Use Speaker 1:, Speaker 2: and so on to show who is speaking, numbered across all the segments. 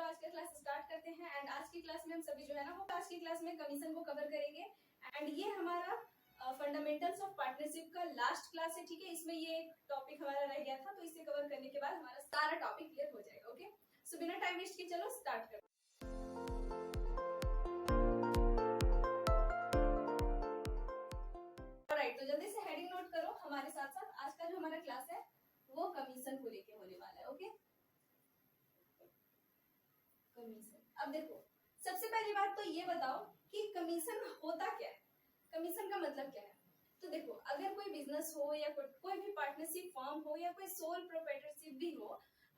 Speaker 1: आज का class start करते हैं। एंड आज की क्लास में हम सभी जो है ना वो आज की क्लास में कमीशन को कवर करेंगे। एंड ये हमारा फंडामेंटल्स ऑफ पार्टनरशिप का लास्ट क्लास है, ठीक है। इसमें ये एक टॉपिक हमारा रह गया था, तो इसे कवर करने के बाद हमारा सारा टॉपिक क्लियर हो जाएगा। ओके, सो बिना टाइम वेस्ट किए चलो स्टार्ट करते हैं। राइट, तो जल्दी से हेडिंग नोट करो हमारे साथ साथ। आज का जो हमारा क्लास है वो कमीशन को लेके होने वाला है। Okay, commission. अब देखो, सबसे पहली बात तो ये बताओ कि कमीशन होता क्या है, कमीशन का मतलब क्या है। तो देखो, अगर कोई बिजनेस हो या कोई भी पार्टनरशिप फॉर्म हो या कोई सोल प्रोप्राइटरशिप भी हो,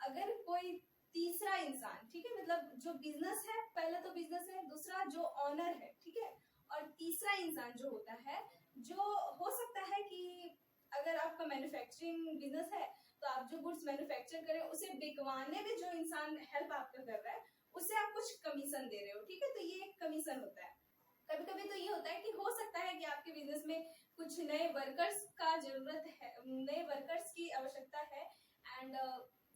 Speaker 1: अगर कोई तीसरा इंसान, ठीक है, मतलब जो बिजनेस है, पहला तो बिजनेस है, दूसरा जो ऑनर है, ठीक है, और तीसरा इंसान जो होता है, जो हो सकता है कि अगर आपका मैन्युफैक्चरिंग बिजनेस है तो आप जो गुड्स मैन्युफैक्चर करें उसे बिकवाने में जो इंसान हेल्प आपका कर रहा है उसे आप कुछ कमीशन दे रहे हो, ठीक है। तो ये एक कमीशन होता है। कभी कभी तो ये होता है कि हो सकता है कि आपके बिजनेस में कुछ नए वर्कर्स का जरूरत है, नए वर्कर्स की आवश्यकता है। एंड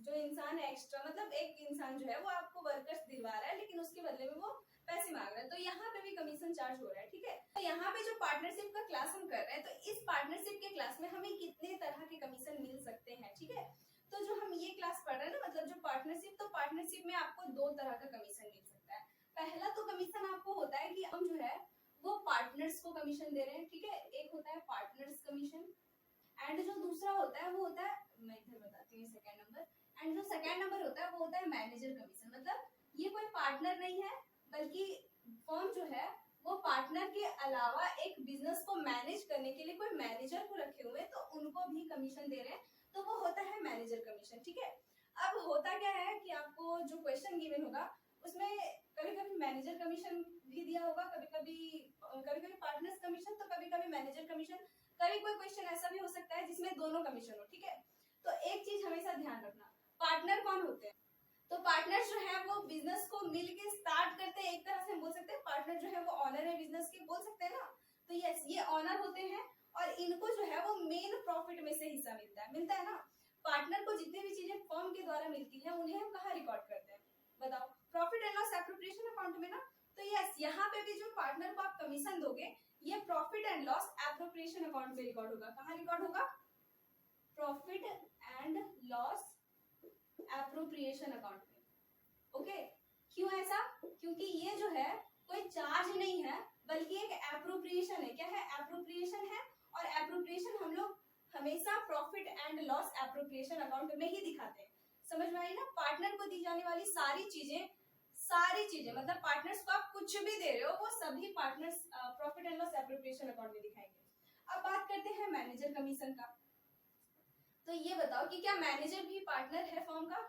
Speaker 1: जो इंसान है एक्स्ट्रा, मतलब एक इंसान जो है वो आपको वर्कर्स दिलवा रहा है लेकिन उसके बदले में वो पैसे मांग रहा है, तो यहाँ पे भी कमीशन चार्ज हो रहा है, ठीक है। तो यहाँ पे जो पार्टनरशिप का क्लास हम कर रहे हैं, तो इस पार्टनरशिप के क्लास में हमें कितने तरह के कमीशन मिल सकते हैं, ठीक है। तो जो हम ये क्लास पढ़ रहे हैं ना, मतलब जो पार्टनरशिप, तो पार्टनरशिप में आपको दो तरह का कमीशन मिल सकता है। पहला तो कमीशन आपको होता है कि हम जो है वो पार्टनर्स को कमीशन दे रहे हैं, ठीक है। एक होता है पार्टनर्स कमीशन, एंड जो दूसरा होता है वो होता है, मैं इधर बताती हूँ सेकंड नंबर। एंड जो सेकंड नंबर होता है वो होता है मैनेजर कमीशन। मतलब ये कोई पार्टनर नहीं है, बल्कि फर्म जो है वो पार्टनर के अलावा एक बिजनेस को मैनेज करने के लिए कोई मैनेजर को रखे हुए, तो उनको भी कमीशन दे रहे हैं, तो वो होता है मैनेजर कमीशन, ठीक है। अब होता क्या है कि आपको जो क्वेश्चन गिवन होगा उसमें कभी कभी मैनेजर कमीशन भी दिया होगा, कभी कभी पार्टनर्स कमीशन, तो कभी कभी मैनेजर कमीशन, कभी कोई क्वेश्चन ऐसा भी हो सकता है जिसमें दोनों कमीशन हो, ठीक है। तो एक चीज हमेशा ध्यान रखना, पार्टनर कौन होते हैं। तो पार्टनर जो है वो बिजनेस को मिलके स्टार्ट करते हैं, एक तरह से हम बोल सकते हैं पार्टनर जो है वो ऑनर है बिजनेस के, बोल सकते हैं ना। तो यस, ये ऑनर होते हैं और इनको जो है वो मेन प्रॉफिट में से हिस्सा मिलता है ना। पार्टनर को जितनी भी चीजें फर्म के द्वारा मिलती है उन्हें हम कहाँ रिकॉर्ड करते हैं, बताओ, profit and loss appropriation account में ना। तो यस, यहाँ पे भी जो पार्टनर को आप कमीशन दोगे ये profit and loss appropriation account में रिकॉर्ड होगा। कहाँ रिकॉर्ड होगा? Profit and loss appropriation account में। ओके, क्यों ऐसा? क्योंकि ये जो है कोई चार्ज नहीं है बल्कि एक एप्रोप्रिएशन है। क्या है? एप्रोप्रिएशन है। और एप्रोप्रिएशन हम लोग हमेशा profit and loss appropriation account में ही दिखाते हैं। समझ में आई ना? पार्टनर को दी जाने वाली सारी चीजें मतलब पार्टनर्स को आप कुछ भी दे रहे हो वो सभी partners profit and loss appropriation account में दिखाएंगे। अब बात करते हैं मैनेजर कमीशन का। तो ये बताओ कि क्या मैनेजर भी पार्टनर है फर्म का?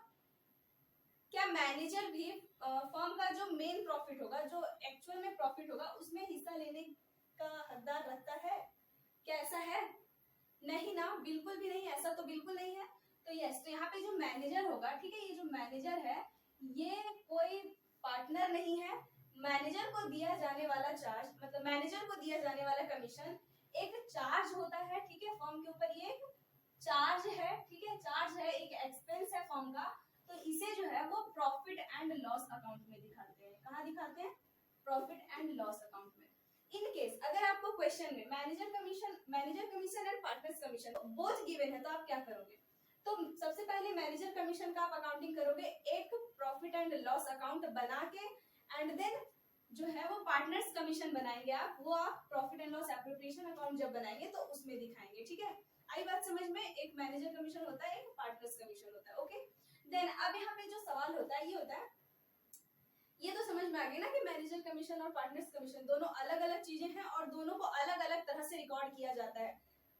Speaker 1: क्या मैनेजर भी फर्म का जो मेन प्रॉफिट होगा, जो एक्चुअल में प्रॉफिट होगा, उसमें हिस्सा लेने का हकदार रखता है? क्या ऐसा है? नहीं ना, बिल्कुल भी नहीं, ऐसा तो बिल्कुल नहीं है। तो यस, तो यहाँ पे जो मैनेजर होगा, ठीक है, ये जो मैनेजर है ये कोई पार्टनर नहीं है। मैनेजर को दिया जाने वाला चार्ज, मतलब मैनेजर को दिया जाने वाला कमीशन एक चार्ज होता है, ठीक है। फर्म के ऊपर ये एक चार्ज है, ठीक है, चार्ज है, एक एक्सपेंस है फर्म का। तो इसे जो है वो प्रॉफिट एंड लॉस अकाउंट में दिखाते हैं। कहाँ दिखाते हैं? प्रॉफिट एंड लॉस अकाउंट में। इन केस अगर आपको क्वेश्चन में manager commission and partners commission both given है तो आप क्या करोगे? तो सबसे पहले मैनेजर कमीशन का आप अकाउंटिंग करोगे एक प्रॉफिट एंड लॉस अकाउंट बना के, एंड देन जो है वो पार्टनर्स कमीशन बनाएंगे आप, वो आप profit and loss appropriation account जब बनाएंगे तो उसमें दिखाएंगे, ठीक है। आई बात समझ में? एक मैनेजर कमीशन होता है, एक पार्टनर्स कमीशन होता है। ओके, देन अब यहाँ पे जो सवाल होता है ये होता है, ये तो समझ में आ गया ना कि मैनेजर कमीशन और पार्टनर्स कमीशन दोनों अलग अलग चीजें हैं और दोनों को अलग अलग तरह से रिकॉर्ड किया जाता है।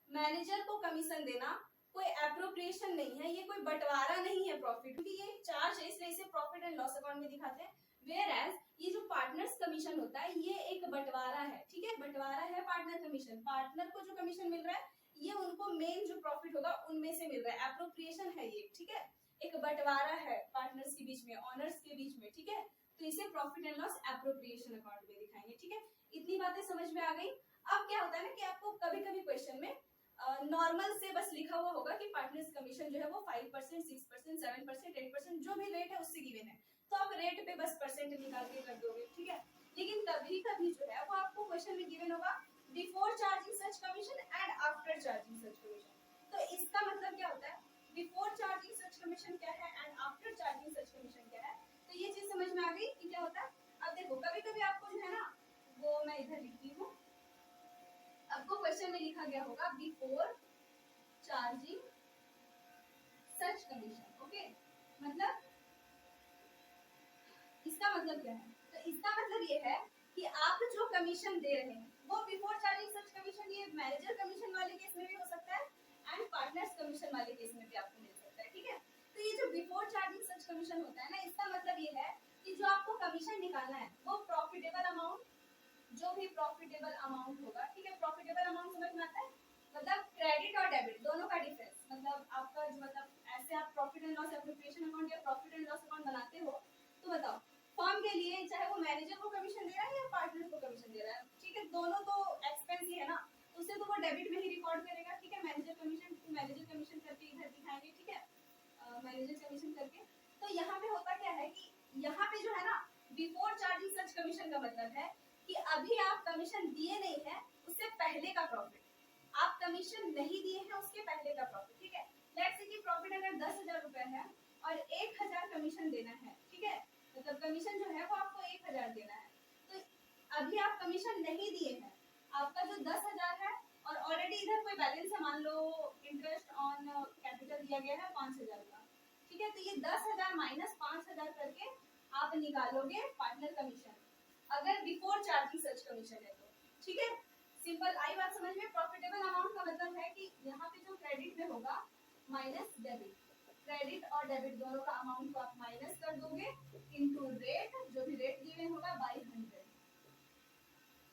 Speaker 1: मैनेजर को कमीशन देना कोई एप्रोप्रिएशन नहीं है, ये कोई बंटवारा नहीं है प्रॉफिट, क्योंकि ये चार्ज है इसलिए इसे प्रॉफिट एंड लॉस अकाउंट में दिखाते हैं। वेयर एज ये जो पार्टनर्स कमीशन होता है ये एक बंटवारा है, ठीक है, बंटवारा है पार्टनर कमीशन। पार्टनर को जो कमीशन मिल रहा है ये उनको मेन जो प्रॉफिट होगा उनमें से मिल रहा है, एप्रोप्रिएशन है ये, ठीक है, एक बंटवारा है पार्टनर्स के बीच में, ऑनर्स के बीच में, ठीक है। तो इसे profit and loss appropriation account में दिखाएंगे, ठीक है। इतनी बातें समझ में आ गई। अब क्या होता है ना कि आपको कभी कभी क्वेश्चन में नॉर्मल से बस लिखा हुआ होगा कि पार्टनर्स कमीशन जो है वो 5%, 6%, 7%, 8% जो भी रेट है उससे गिवन है, तो आप रेट पे बस परसेंट निकाल के कर दोगे, ठीक है। लेकिन कभी कभी जो है वो आपको क्वेश्चन में गिवन होगा before charging such commission and after charging such commission. तो इसका मतलब क्या होता है, बिफोर चार्जिंग सच कमीशन क्या है and after charging such commission क्या है। तो ये चीज समझ में आ गई कि क्या होता है। अब देखो कभी कभी आपको जो है ना, वो मैं इधर लिखती हूँ, आपको क्वेश्चन में लिखा गया होगा बिफोर चार्जिंग सच कमीशन, ओके। मतलब इसका मतलब क्या है, तो इसका मतलब ये है कि आप जो कमीशन दे रहे हैं वो बिफोर चार्जिंग सच कमीशन, ये मैनेजर कमीशन वाले केस में भी हो सकता है एंड पार्टनर्स कमीशन वाले केस में भी आपको मिल सकता है, ठीक है। तो ये जो बिफोर चार्जिंग सच कमीशन होता है ना, इसका मतलब ये है कि जो आपको कमीशन निकालना है वो प्रॉफिटेबल अमाउंट, जो भी प्रॉफिटेबल अमाउंट होगा, ठीक है। प्रॉफिटेबल अमाउंट समझ में आता है, मतलब क्रेडिट और डेबिट दोनों का डिफरेंस, मतलब आपका जो, मतलब ऐसे आप profit and loss appropriation account या प्रॉफिट एंड लॉस अकाउंट बनाते हो, तो बताओ फर्म के लिए चाहे वो मैनेजर को कमीशन दे रहा है या पार्टनर को कमीशन दे रहा है, ठीक है, दोनों तो एक्सपेंस ही है ना, उसे तो वो डेबिट में ही रिकॉर्ड करेगा, ठीक है। मैनेजर कमीशन करके इधर दिखाएंगे, ठीक है, मैनेजर कमीशन करके। तो यहाँ पे होता क्या है कि यहाँ पे जो है ना बिफोर चार्जिंग सच कमीशन का मतलब है कि अभी आप कमीशन दिए नहीं है, उससे पहले का प्रॉफिट, आप कमीशन नहीं दिए हैं उसके पहले का प्रॉफिट, ठीक है। लेट्स से कि प्रॉफिट अगर 10,000 रुपए है और 1,000 कमीशन देना है, ठीक है, मतलब कमीशन जो है वो आपको 1,000 देना है, तो अभी आप कमीशन नहीं दिए हैं, आपका जो 10,000 है और ऑलरेडी इधर कोई बैलेंस है, मान लो इंटरेस्ट ऑन कैपिटल दिया गया है 5,000 का, ठीक है। तो ये 10,000 माइनस 5,000 करके आप निकालोगे पार्टनर कमीशन, अगर बिफोर चार्जिंग सच कमीशन है तो, ठीक है। सिंपल आई बात समझ में। प्रॉफिटेबल अमाउंट का मतलब है कि यहाँ पे जो क्रेडिट में होगा माइनस डेबिट, क्रेडिट और डेबिट दोनों का अमाउंट को आप माइनस कर दोगे इनटू रेट, जो भी रेट गिवन होगा बाय 100,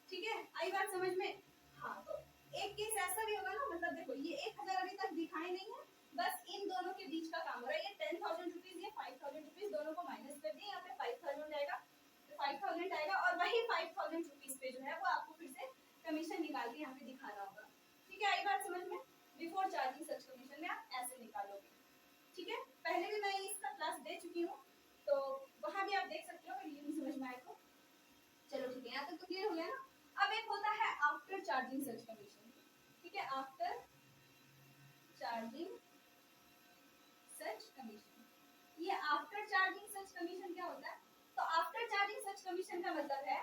Speaker 1: ठीक है। आई बात समझ में। हाँ, तो एक केस ऐसा भी होगा ना, मतलब देखो ये 1,000 अभी तक दिखाई नहीं है, बस इन दोनों के बीच का काम हो रहा है। ये 10,000 रुपीज, ये 5,000 रुपीज, दोनों को माइनस कर दिए, यहाँ पे 5,000 आएगा, 5,000 आएगा और वही 5,000 रुपीज पे जो है वो आपको फिर से कमीशन निकाल के यहाँ पे दिखाना होगा, ठीक है। आई बात समझ में। बिफोर चार्जिंग सच कमीशन में आप ऐसे निकालोगे, ठीक है। पहले भी मैं इसका क्लास दे चुकी हूँ, तो वहां भी आप देख सकते हो अगर ये नहीं समझ में आए तो। चलो ठीक है, यहाँ तक तो क्लियर हो गया ना। अब एक होता है आफ्टर चार्जिंग सच कमीशन, ठीक है, आफ्टर चार्जिंग सच कमीशन। ये आफ्टर चार्जिंग सच कमीशन क्या होता है, तो आफ्टर चार्जिंग सच कमीशन का मतलब है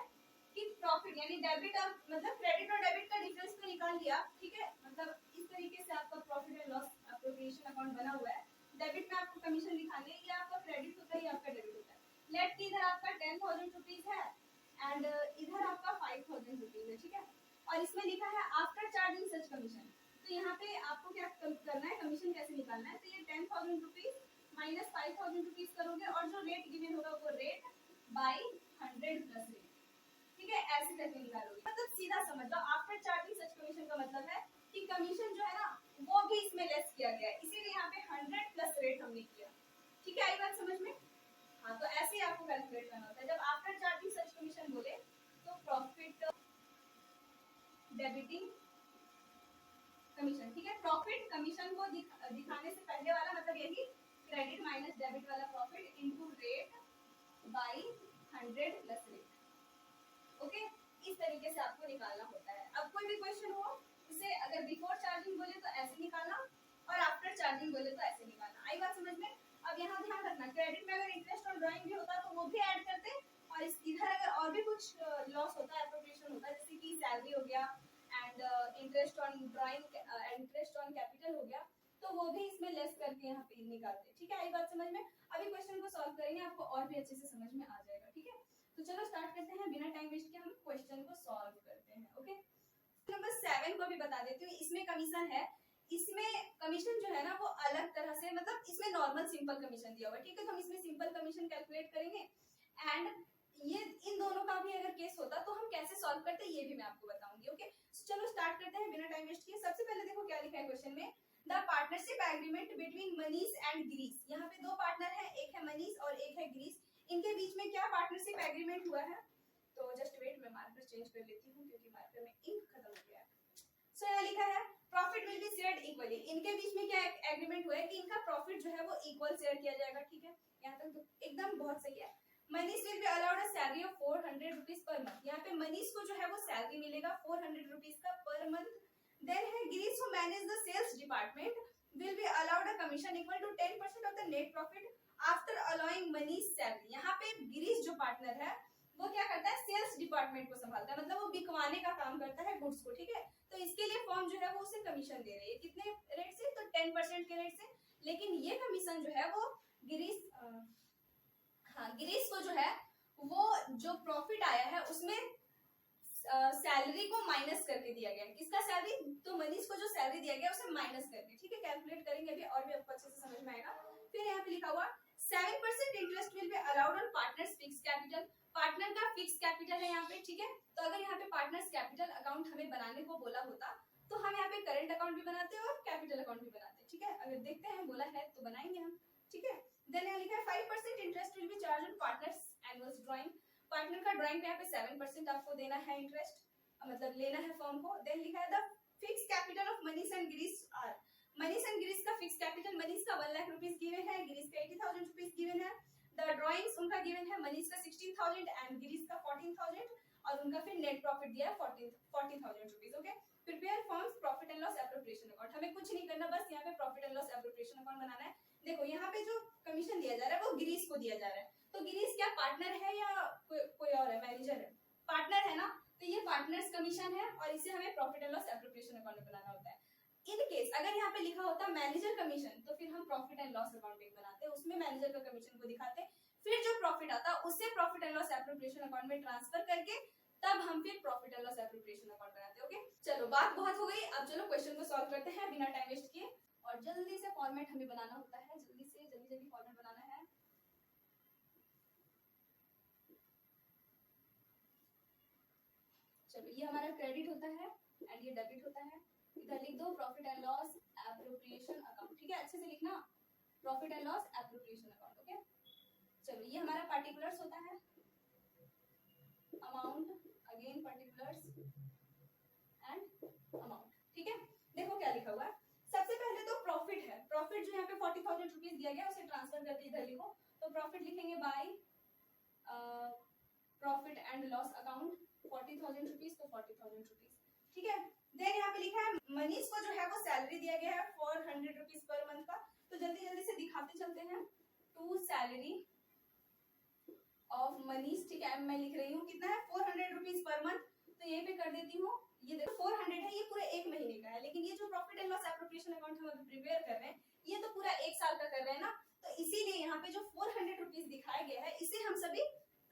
Speaker 1: कि प्रॉफिट यानी डेबिट और मतलब क्रेडिट और डेबिट का डिफरेंस तो निकाल लिया, ठीक है, मतलब इस तरीके से आपका profit and loss appropriation account बना हुआ है। डेबिट में आपको कमीशन लिखाने, ये आपका क्रेडिट होता है, ये आपका डेबिट होता है। लेट इधर आपका 10,000 रुपीज है एंड इधर आपका 5,000 रुपीज है, ठीक है। और इसमें लिखा है आफ्टर चार्जिंग सच कमीशन, तो यहाँ पे आपको क्या करना है, कमीशन कैसे निकालना है, तो ये 10,000 रुपीज माइनस 5,000 रुपीज करोगे और जो रेट गिवन होगा वो रेट बाय 100 प्लस रेट, ठीक है, ऐसे करके निकालोगे। मतलब सीधा समझ लो, आफ्टर चार्जिंग सच कमीशन का मतलब है कि कमीशन जो है ना वो भी इसमें लेस किया गया है, इसीलिए यहाँ पे 100 प्लस रेट हमने किया, ठीक है। आई बात समझ में। हाँ, तो ऐसे ही आपको कैलकुलेट करना होता है। जब आफ्टर चार्जिंग सच कमीशन बोले तो प्रॉफिट डेबिटिंग कमीशन, ठीक है। प्रॉफिट कमीशन को दिखाने से पहले वाला मतलब यही क्रेडिट माइनस डेबिट वाला profit into rate by 100 plus rate, okay. इस तरीके से आपको निकालना होता है। अब कोई भी क्वेश्चन हो उसे अगर बिफोर चार्जिंग बोले तो ऐसे निकालना और आफ्टर चार्जिंग बोले तो ऐसे निकालना। आई बात समझ में। अब यहाँ ध्यान रखना, क्रेडिट में अगर इंटरेस्ट और ड्राइंग भी होता तो वो भी ऐड करते, और इधर अगर और भी कुछ लॉस होता है, एप्रोप्रिएशन होता है, जैसे कि सैलरी हो गया and interest on drawing, interest on capital हो गया, तो वो भी इसमें लेस करके यहाँ पे निकालते, ठीक है। आई बात समझ में। अभी क्वेश्चन को सॉल्व करेंगे, आपको और भी अच्छे से समझ में आ जाएगा, ठीक है। तो चलो स्टार्ट करते हैं, बिना टाइम वेस्ट के हम क्वेश्चन को सॉल्व करते हैं, ओके। नंबर 7 को भी बता देती हूँ, इसमें कमीशन है, इसमें कमीशन जो है ना वो अलग तरह से, मतलब इसमें नॉर्मल सिंपल कमीशन दिया हुआ है, ठीक है। तो हम इसमें सिंपल कमीशन कैलकुलेट करेंगे एंड ये इन दोनों का भी अगर केस होता तो हम कैसे सॉल्व करते ये भी मैं आपको बताऊंगी, ओके। चलो स्टार्ट करते हैं बिना टाइम वेस्ट किए। सबसे पहले देखो क्या लिखा है क्वेश्चन में, the partnership agreement between Manish and ग्रीस। यहाँ पे दो पार्टनर है, एक है मनीष और एक है ग्रीस, इनके बीच में क्या पार्टनरशिप एग्रीमेंट हुआ है। तो जस्ट वेट, मैं मार्कर चेंज कर लेती हूँ क्योंकि मार्कर में इंक खत्म हो गया है। सो यहाँ लिखा है profit will be shared equally. इनके बीच में क्या एग्रीमेंट हुआ है कि इनका प्रॉफिट जो है वो इक्वल शेयर किया जाएगा, ठीक है। यहाँ तक तो एकदम बहुत सही है। Manish will be allowed a salary of 400 rupees per month. यहाँ पे मनीष को जो है वो सैलरी मिलेगा 400 रुपीज का पर मंथ। देन है Girish who manage the sales department will be allowed a commission equal to 10% of the net profit after allowing Manish salary. यहाँ पे गिरीश जो पार्टनर है वो क्या करता है, सेल्स डिपार्टमेंट को संभालता है, मतलब वो बिकवाने का काम करता है गुड्स को, ठीक है। तो इसके लिए फर्म जो है वो उसे कमीशन दे रही है, कितने रेट से, तो 10% के रेट से। लेकिन ये कमीशन जो है वो गिरीश गिरीश को जो है वो जो प्रॉफिट आया है उसमें सैलरी को माइनस करके दिया गया। किसका सैलरी, तो मनीष को जो सैलरी दिया गया उसे माइनस करके, ठीक है। कैलकुलेट करेंगे अभी और भी आपको अच्छे से समझ में आएगा। फिर यहाँ पे लिखा हुआ 7% interest will be allowed on partners fix capital. Partner का फिक्स कैपिटल है यहाँ पे, ठीक है। तो अगर यहाँ पे पार्टनर्स कैपिटल अकाउंट हमें बनाने को बोला होता तो हम यहाँ पे करंट अकाउंट भी बनाते और कैपिटल अकाउंट भी बनाते, ठीक है। अगर देखते हैं बोला है तो बनाएंगे हम, ठीक है। देन यहाँ लिखा है 5% interest will be charge on partners annual drawing. Partner का ड्राइंग पे यहाँ पे 7% आपको देना है इंटरेस्ट, मतलब लेना है फर्म को। देन लिखा है the fix capital of Manish and Girish are. Manish and Girish का फिक्स कैपिटल, मनीष का 1 लाख रुपीज गिवन है, गिरीश का 80,000 रुपीज गिवन है। द ड्राइंग्स उनका गिवन है, मनीष का 16,000 एंड गिरीश का 14,000 और उनका फिर नेट प्रॉफिट दिया है 40,000 rupees, okay. Prepare firms profit and loss appropriation account. हमें कुछ नहीं करना, बस यहाँ पे profit and loss appropriation account बनाना है। देखो यहाँ पे जो कमीशन दिया जा रहा है वो गिरीश को दिया जा रहा है, तो गिरीश क्या पार्टनर है या कोई और है, मैनेजर है, पार्टनर है ना। तो ये पार्टनर्स कमीशन है और इसे हमें profit and loss appropriation account में बनाना होता है। इन केस अगर यहाँ पे लिखा होता मैनेजर कमीशन तो फिर हम प्रॉफिट एंड लॉस अकाउंट एक बनाते हैं, उसमें मैनेजर का कमीशन को दिखाते, फिर जो प्रॉफिट आता उसे profit and loss appropriation account में ट्रांसफर करके तब हम फिर profit and loss appropriation account बनाते हैं, ओके। चलो बात बहुत हो गई, अब चलो क्वेश्चन को सॉल्व करते हैं बिना टाइम वेस्ट किए। और जल्दी से फॉर्मेट हमें बनाना होता है, जल्दी फॉर्मेट बनाना है। चलो ये हमारा क्रेडिट होता है एंड ये डेबिट होता है। इधर लिख दो profit and loss appropriation account, ठीक है, अच्छे से लिखना, profit and loss appropriation account, okay. चलो ये हमारा पार्टिकुलर्स होता है, amount, again particulars and amount, ठीक है। देखो क्या लिखा हुआ है, सबसे पहले तो प्रॉफिट है, प्रॉफिट जो यहाँ पे 40,000 रुपीज दिया गया उसे ट्रांसफर करके इधर लिखो, तो प्रॉफिट लिखेंगे by profit and loss account 40,000 rupees, तो 40,000 रुपीज, ठीक है। देन यहाँ पे लिखा है मनीष को जो है वो सैलरी दिया गया है 400 रुपीज पर मंथ का, तो जल्दी से दिखाते चलते हैं। टू सैलरी ऑफ मनीष, ठीक है, मैं लिख रही हूँ कितना है 400 रुपीज पर मंथ, तो यहीं पे कर देती हूँ। ये देखो 400 है, ये पूरे एक महीने का है, लेकिन ये जो profit and loss appropriation account हम अभी प्रिपेयर कर रहे हैं ये तो पूरा एक साल का कर रहे हैं ना, तो इसीलिए यहाँ पे जो 400 रुपीज दिखाया गया है इसे हम सभी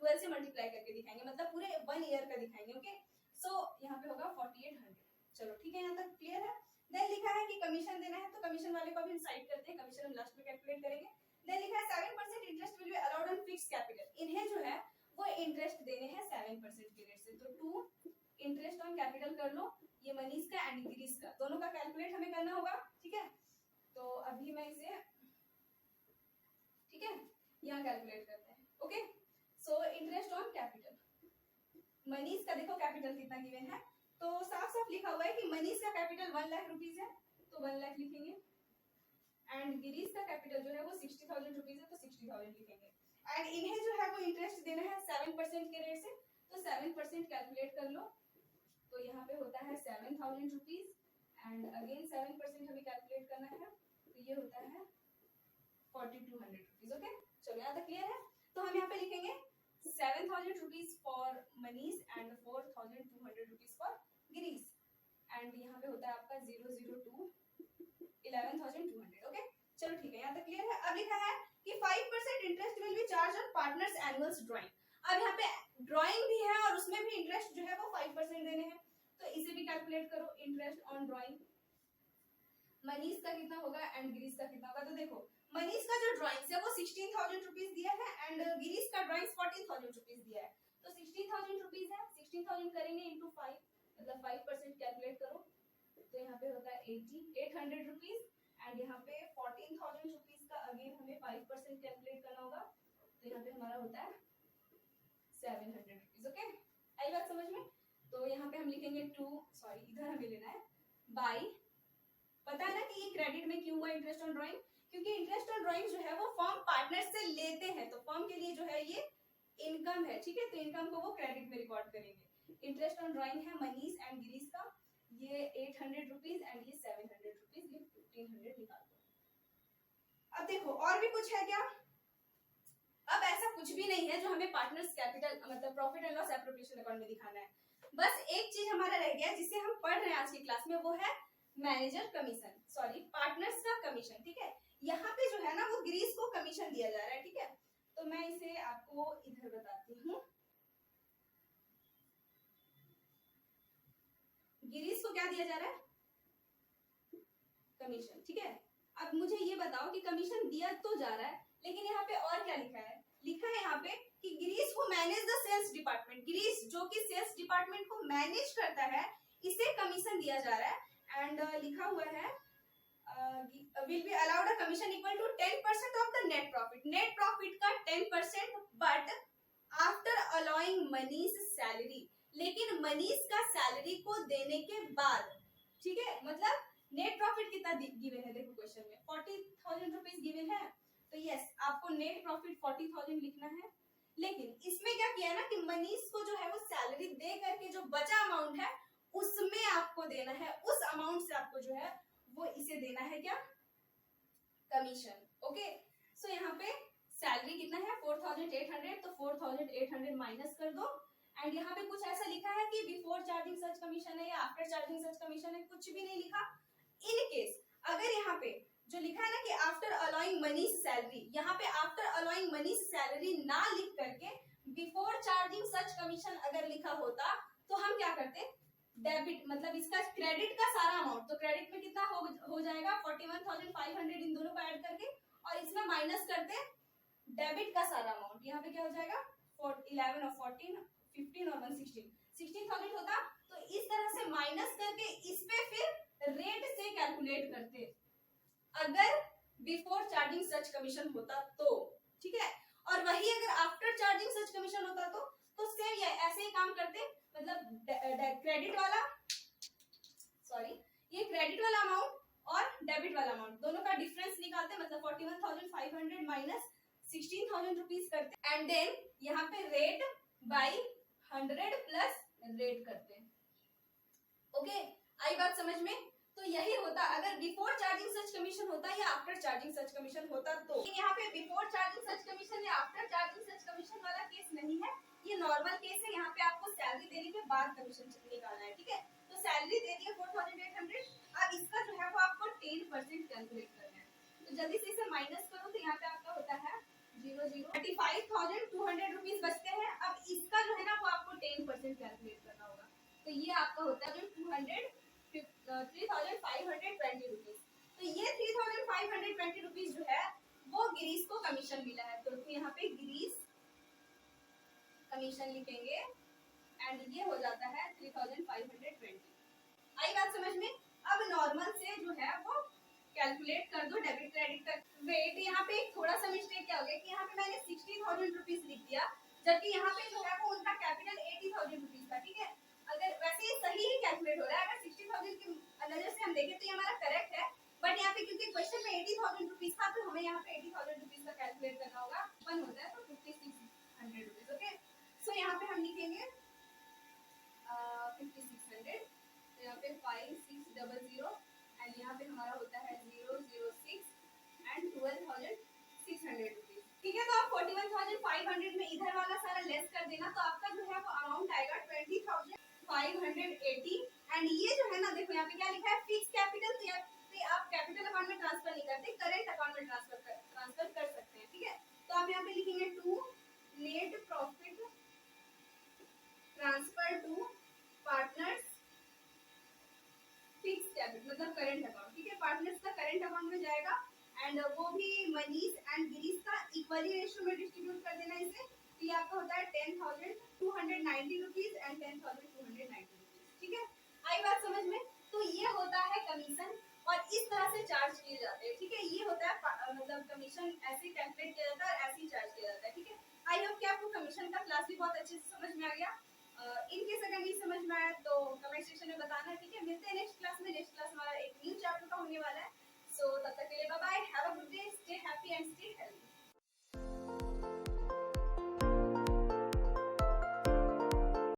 Speaker 1: 12 से मल्टीप्लाई करके दिखाएंगे, मतलब पूरे 1 ईयर का दिखाएंगे, ओके। सो यहाँ पे होगा 4800। चलो ठीक है, यहाँ तक क्लियर है। देन लिखा है कि कमीशन देना है, तो कमीशन वाले को भी हम साइड करते हैं, कमीशन हम लास्ट में कैलकुलेट करेंगे। देन लिखा है 7% interest will be allowed on fixed capital, इन्हें जो है वो इंटरेस्ट देने हैं 7% के रेट से, तो 2 इंटरेस्ट ऑन कैपिटल कर लो, ये मनीष का एंड गिरीश का दोनों का कैलकुलेट हमें करना होगा, ठीक है। तो अभी मैं इसे, ठीक है, यहाँ कैलकुलेट करते हैं, okay. So interest on capital, Manish का देखो कैपिटल कितना गिवन है, तो साफ साफ लिखा हुआ है कि मनीष का कैपिटल 1 लाख रुपीज है, तो 1 लाख लिखेंगे, एंड गिरीश का कैपिटल जो है वो 60,000 रुपीज है, तो 60,000 लिखेंगे, एंड इन्हें जो है वो इंटरेस्ट देना है 7% के रेट से, तो 7% कैलकुलेट कर लो, तो यहाँ पे होता है 7,000 रुपीज, एंड अगेन 7% हमें कैलकुलेट करना है, तो ये होता है 4,200 रुपीज, ओके। चलो यहाँ तक क्लियर है। तो हम यहाँ पे लिखेंगे 7,000 rupees for Manish and 4,200 rupees for Girish, and यहाँ पे होता है आपका 002 11,200, ओके। चलो ठीक है, यहाँ तक क्लियर है। अब लिखा है कि 5% interest will be charge on partners annual drawing. अब यहाँ पे ड्राइंग भी है और उसमें भी इंटरेस्ट जो है वो 5% देने हैं, तो इसे भी कैलकुलेट करो, इंटरेस्ट ऑन ड्राइंग मनीष का कितना होगा एंड गिरीश का कितना होगा। तो देखो मनीष का जो ड्राइंग्स है वो 16,000 रुपीज दिया है एंड गिरीश का ड्राइंग्स 14,000 रुपीज दिया है, तो 16,000 रुपीज है, 16,000 करेंगे इंटू 5, मतलब 5% कैलकुलेट करो, तो यहाँ पे होता है 800 रुपीज, एंड यहाँ पे 14,000 रुपीज का अगेन हमें 5% कैलकुलेट करना होगा, तो यहाँ पे हमारा होता है 700 रुपीज, ओके। आई बात समझ में। तो यहाँ पे हम लिखेंगे इधर हमें लेना है बाय, पता है ना कि ये क्रेडिट में क्यों हुआ इंटरेस्ट ऑन ड्राइंग, क्योंकि इंटरेस्ट ऑन ड्राइंग जो है वो फर्म पार्टनर से लेते हैं, तो फर्म के लिए जो है ये इनकम है, ठीक है, तो इनकम को वो क्रेडिट में रिकॉर्ड करेंगे। इंटरेस्ट ऑन ड्राइंग है मनीष एंड गिरीश का, ये 800 रुपीज एंड ये 700 रुपीज, ये 1500 निकाल दो। अब देखो और भी कुछ है क्या? अब ऐसा कुछ भी नहीं है जो हमें पार्टनर्स कैपिटल मतलब profit and loss appropriation account में दिखाना है। बस एक चीज हमारा रह गया जिसे हम पढ़ रहे हैं आज की क्लास में, वो है मैनेजर कमीशन, सॉरी पार्टनर्स का कमीशन, ठीक है। यहाँ पे जो है ना वो गिरीश को कमीशन दिया जा रहा है, ठीक है। तो मैं इसे आपको इधर बताती हूँ। गिरीश को क्या दिया जा रहा है? कमीशन, ठीक है। अब मुझे ये बताओ कि कमीशन दिया तो जा रहा है, लेकिन यहाँ पे और क्या लिखा है? लिखा है यहाँ पे कि गिरीश को manage the sales department, Girish जो कि सेल्स डिपार्टमेंट को मैनेज करता है, इसे कमीशन दिया जा रहा है। एंड लिखा हुआ है will be allowed a commission equal to 10% of the net profit, net profit का 10%, but after allowing Manish salary, लेकिन मनीष का सैलरी को देने के बाद, ठीक है। मतलब नेट प्रॉफिट कितना गिवन है, देखो क्वेश्चन में 40,000 रुपीज गिवन है, तो यस आपको नेट प्रॉफिट 40,000 लिखना है। लेकिन इसमें क्या किया है ना कि मनीष को जो है वो सैलरी दे करके जो बचा अमाउंट है उसमें आपको देना है, उस अमाउंट से आपको जो है वो इसे देना है क्या? कमीशन। ओके, सो यहाँ पे सैलरी कितना है 4,800, तो 4,800 माइनस कर दो। एंड यहाँ पे कुछ ऐसा लिखा है कि बिफोर चार्जिंग सच कमीशन है या आफ्टर चार्जिंग सच कमीशन है, कुछ भी नहीं लिखा। इन केस अगर यहाँ पे जो लिखा है ना कि आफ्टर अलाउइंग मनीष सैलरी, यहाँ पे आफ्टर अलाउइंग मनीष सैलरी ना लिख करके बिफोर चार्जिंग सच कमीशन अगर लिखा होता तो हम क्या करते? डेबिट मतलब इसका क्रेडिट का सारा अमाउंट, तो क्रेडिट में कितना हो जाएगा 41,500 इन दोनों को ऐड करके, और इसमें माइनस करते डेबिट का सारा अमाउंट। यहाँ पे क्या हो जाएगा 11 और 14, 15 और 1 16, 16,000 होता। तो इस तरह से माइनस करके इस पे फिर रेट से कैलकुलेट करते अगर बिफोर चार्जिंग सच कमीशन होता तो, ठीक है। और वही अगर आफ्टर चार्जिंग सच कमीशन होता तो सेम ये ऐसे ही काम करते, मतलब क्रेडिट वाला, सॉरी ये क्रेडिट वाला अमाउंट और डेबिट वाला अमाउंट दोनों का डिफरेंस निकालते, मतलब 41,500 माइनस 16,000 रुपीज करते, एंड देन यहाँ पे रेट बाई 100 प्लस रेट करते। ओके, आई बात समझ में? तो यही होता अगर बिफोर चार्जिंग सच कमीशन होता या आफ्टर चार्जिंग सच कमीशन होता तो। यहाँ पे बिफोर चार्जिंग सच कमीशन या आफ्टर चार्जिंग सच कमीशन वाला केस नहीं है, ये नॉर्मल केस है। यहाँ पे आपको सैलरी देने के बाद कमीशन निकालना है, ठीक है। तो सैलरी दे दिया 4,800, अब इसका जो है वो आपको 10% कैलकुलेट करना है। तो जल्दी से इसे माइनस करो, तो यहाँ पे आपका होता है 35,200 रुपीज बचते हैं। अब इसका जो है ना वो आपको 10% कैलकुलेट करना होगा, तो ये आपका होता है 3,520 रुपीज। तो ये 3,520 रुपीज जो है वो गिरीश को कमीशन मिला है, तो यहाँ पे गिरीश कमीशन लिखेंगे एंड ये हो जाता है 3,520। आई बात समझ में? अब नॉर्मल से जो है वो कैलकुलेट कर दो डेबिट क्रेडिट का। वेट, यहाँ पे एक थोड़ा सा मिस्टेक क्या हो गया कि यहाँ पे मैंने 60,000 रुपीज लिख दिया, जबकि यहाँ पे जो है वो उनका कैपिटल 80,000 रुपीज था, ठीक है। अगर वैसे ये सही ही कैलकुलेट हो रहा है, अगर 60,000 की नजर से हम देखें तो ये हमारा करेक्ट है, बट यहाँ पे क्योंकि क्वेश्चन में 80,000 रुपीज था तो हमें यहाँ पे 80,000 रुपीज का कैलकुलेट करना होगा। 1 होता है तो 5,600 रुपीज। ओके, सो यहाँ पे हम लिखेंगे 5,600, तो यहाँ पे 5,600 एंड यहाँ पे हमारा होता है 006 एंड 12,600 रुपीज, ठीक है। तो आप 41,500 में इधर वाला सारा लेस कर देना, तो आपका जो है वो अमाउंट आएगा 20,580। एंड ये जो है ना देखो यहाँ पे क्या लिखा है फिक्स कैपिटल, तो यहाँ पे आप कैपिटल अकाउंट में ट्रांसफर नहीं करते, करेंट अकाउंट में ट्रांसफर कर सकते हैं, ठीक है। तो आप यहाँ पे लिखेंगे to net profit transfer to partners fix capital, मतलब करेंट अकाउंट, ठीक है। पार्टनर्स का करेंट अकाउंट में जाएगा एंड वो भी मनीष एंड गिरीश का इक्वली रेशियो में डिस्ट्रीब्यूट कर देना इसे। तो ये आपका होता है 10,290 रुपीज एंड 10,290 रुपीज, ठीक है। आई बात समझ में? तो ये होता है कमीशन और इस तरह से चार्ज किए जाते हैं, ठीक है। ये होता है मतलब कमीशन ऐसे कैलकुलेट किया जाता है और ऐसे ही चार्ज किया जाता है, ठीक है। आई होप कि आपको कमीशन का क्लास भी बहुत अच्छे से समझ में आ गया। इन केस अगर नहीं समझ में आया तो कमेंट सेक्शन में बताना, ठीक है। मिलते हैं नेक्स्ट क्लास में। नेक्स्ट क्लास हमारा एक न्यू चैप्टर का होने वाला है, सो तब तक के लिए bye bye, have a good day, stay happy and stay healthy.